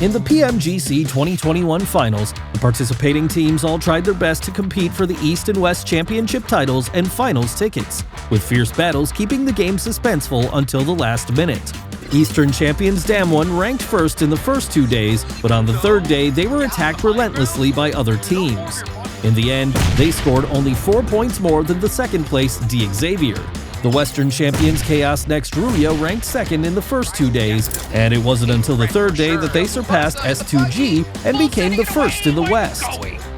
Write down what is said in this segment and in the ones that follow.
In the PMGC 2021 Finals, the participating teams all tried their best to compete for the East and West Championship titles and Finals tickets, with fierce battles keeping the game suspenseful until the last minute. Eastern champions Damwon ranked first in the first 2 days, but on the third day they were attacked relentlessly by other teams. In the end, they scored only 4 points more than the second-place Xavier. The Western champions Chaos Next Ruya ranked second in the first 2 days, and it wasn't until the third day that they surpassed S2G and became the first in the West.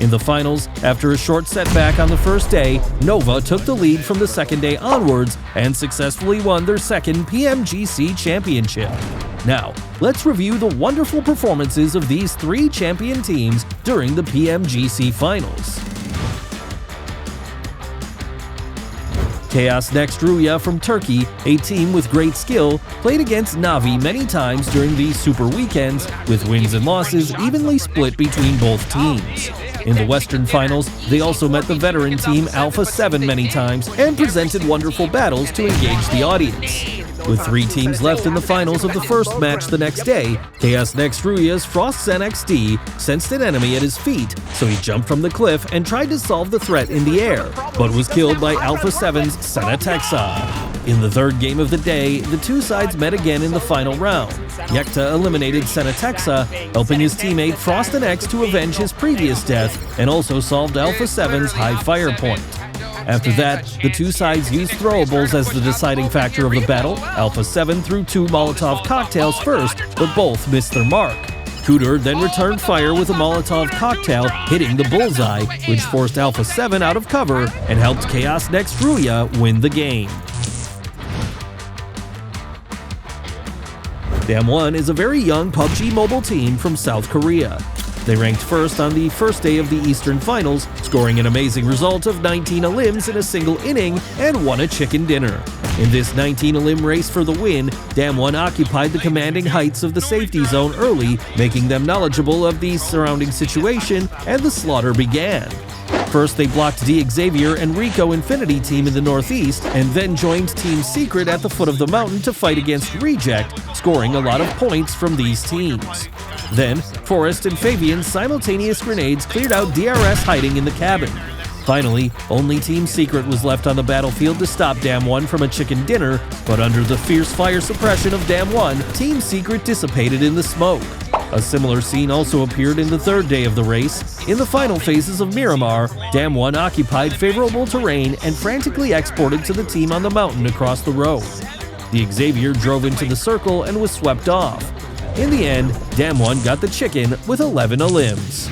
In the finals, after a short setback on the first day, Nova took the lead from the second day onwards and successfully won their second PMGC championship. Now, let's review the wonderful performances of these 3 champion teams during the PMGC Finals. Chaos Next Ruya from Turkey, a team with great skill, played against Navi many times during these Super Weekends, with wins and losses evenly split between both teams. In the Western Finals, they also met the veteran team Alpha 7 many times and presented wonderful battles to engage the audience. With 3 teams left in the finals of the first match the next day, Chaos Next Ruya's FrostZen XD sensed an enemy at his feet, so he jumped from the cliff and tried to solve the threat in the air, but was killed by Alpha 7's Senatexa. In the third game of the day, the two sides met again in the final round. Yekta eliminated Senatexa, helping his teammate FrostZen to avenge his previous death, and also solved Alpha 7's high fire point. After that, the two sides used throwables as the deciding factor of the battle. Alpha 7 threw 2 Molotov cocktails first, but both missed their mark. Cooter then returned fire with a Molotov cocktail, hitting the bullseye, which forced Alpha 7 out of cover and helped Chaos Next Ruya win the game. Damwon is a very young PUBG mobile team from South Korea. They ranked first on the first day of the Eastern Finals, scoring an amazing result of 19 elims in a single inning and won a chicken dinner. In this 19 elim race for the win, Damwon occupied the commanding heights of the safety zone early, making them knowledgeable of the surrounding situation, and the slaughter began. First, they blocked Xavier and Rico Infinity team in the northeast, and then joined Team Secret at the foot of the mountain to fight against Reject, scoring a lot of points from these teams. Then, Forrest and Fabian's simultaneous grenades cleared out DRS hiding in the cabin. Finally, only Team Secret was left on the battlefield to stop Damwon from a chicken dinner, but under the fierce fire suppression of Damwon, Team Secret dissipated in the smoke. A similar scene also appeared in the third day of the race. In the final phases of Miramar, Damwon occupied favorable terrain and frantically exported to the team on the mountain across the road. The Xavier drove into the circle and was swept off. In the end, Damwon got the chicken with 11 elims.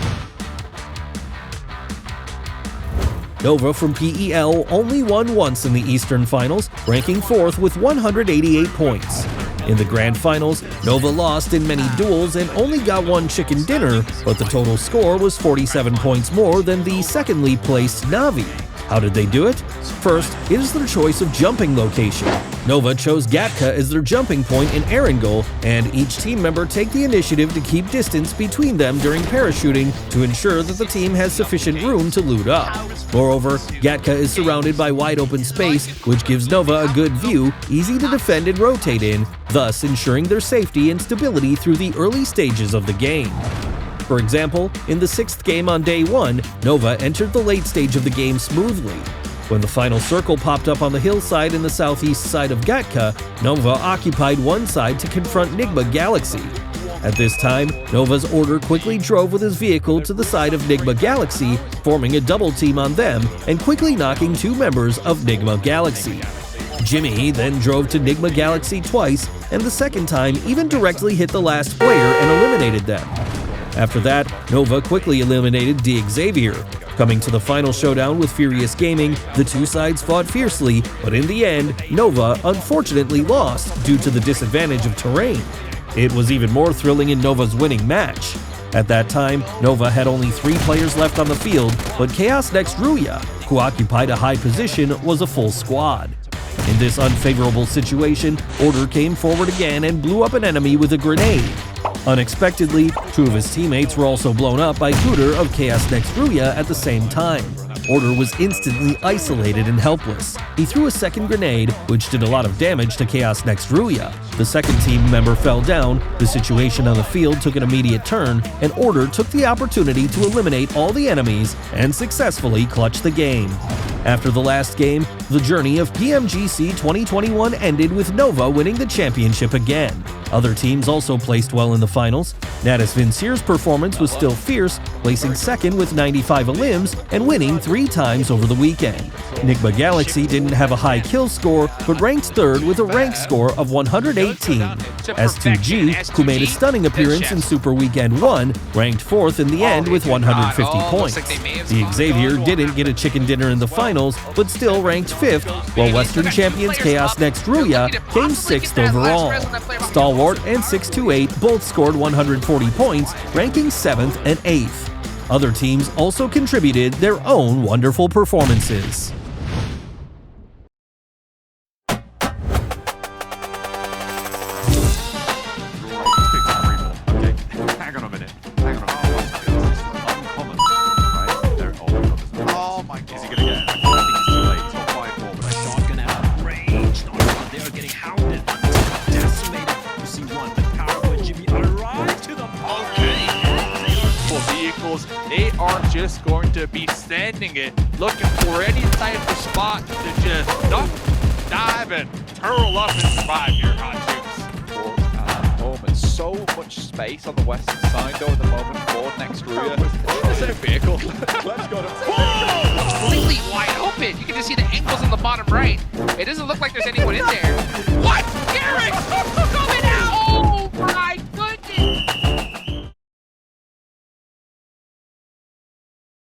Nova from PEL only won once in the Eastern Finals, ranking 4th with 188 points. In the Grand Finals, Nova lost in many duels and only got 1 chicken dinner, but the total score was 47 points more than the secondly placed Navi. How did they do it? First, it is their choice of jumping location. Nova chose Gatka as their jumping point in Erangel, and each team member take the initiative to keep distance between them during parachuting to ensure that the team has sufficient room to loot up. Moreover, Gatka is surrounded by wide open space, which gives Nova a good view, easy to defend and rotate in, thus ensuring their safety and stability through the early stages of the game. For example, in the 6th game on day 1, Nova entered the late stage of the game smoothly. When the final circle popped up on the hillside in the southeast side of Gatka, Nova occupied one side to confront Nigma Galaxy. At this time, Nova's order quickly drove with his vehicle to the side of Nigma Galaxy, forming a double team on them and quickly knocking 2 members of Nigma Galaxy. Jimmy then drove to Nigma Galaxy twice, and the second time even directly hit the last player and eliminated them. After that, Nova quickly eliminated Xavier. Coming to the final showdown with Furious Gaming, the two sides fought fiercely, but in the end, Nova unfortunately lost due to the disadvantage of terrain. It was even more thrilling in Nova's winning match. At that time, Nova had only 3 players left on the field, but Chaos Next Ruya, who occupied a high position, was a full squad. In this unfavorable situation, Order came forward again and blew up an enemy with a grenade. Unexpectedly, two of his teammates were also blown up by Cooter of Chaos Next Ruya at the same time. Order was instantly isolated and helpless. He threw a second grenade, which did a lot of damage to Chaos Next Ruya. The second team member fell down, the situation on the field took an immediate turn, and Order took the opportunity to eliminate all the enemies and successfully clutch the game. After the last game, the journey of PMGC 2021 ended with Nova winning the championship again. Other teams also placed well in the finals. Natus Vincier's performance was still fierce, placing second with 95 limbs and winning 3 times over the weekend. Nigma Galaxy didn't have a high kill score, but ranked third with a rank score of 118. S2G, who made a stunning appearance in Super Weekend 1, ranked fourth in the end with 150 points. The Xavier didn't get a chicken dinner in the finals, but still ranked 5th, while Western champions Chaos Next Ruya came 6th overall. Stalwart and 628 both scored 140 points, ranking 7th and 8th. Other teams also contributed their own wonderful performances. Hang on a minute. Uncommon, right? They're oh my god. Is he gonna get it? I think he's too late. It's not 5-4, but I Shotgun out of range. They are getting hounded. Decimated. You see one. The power with Jimmy arrived to the vehicles, they are just going to be standing it, looking for any type of spot to just duck, dive, and curl up and survive here, hot chicks. Moment. So much space on the western side though at the moment for Next Ruya. Is that a vehicle? Let's go to completely wide open. You can just see the angles on the bottom right. It doesn't look like there's anyone in there.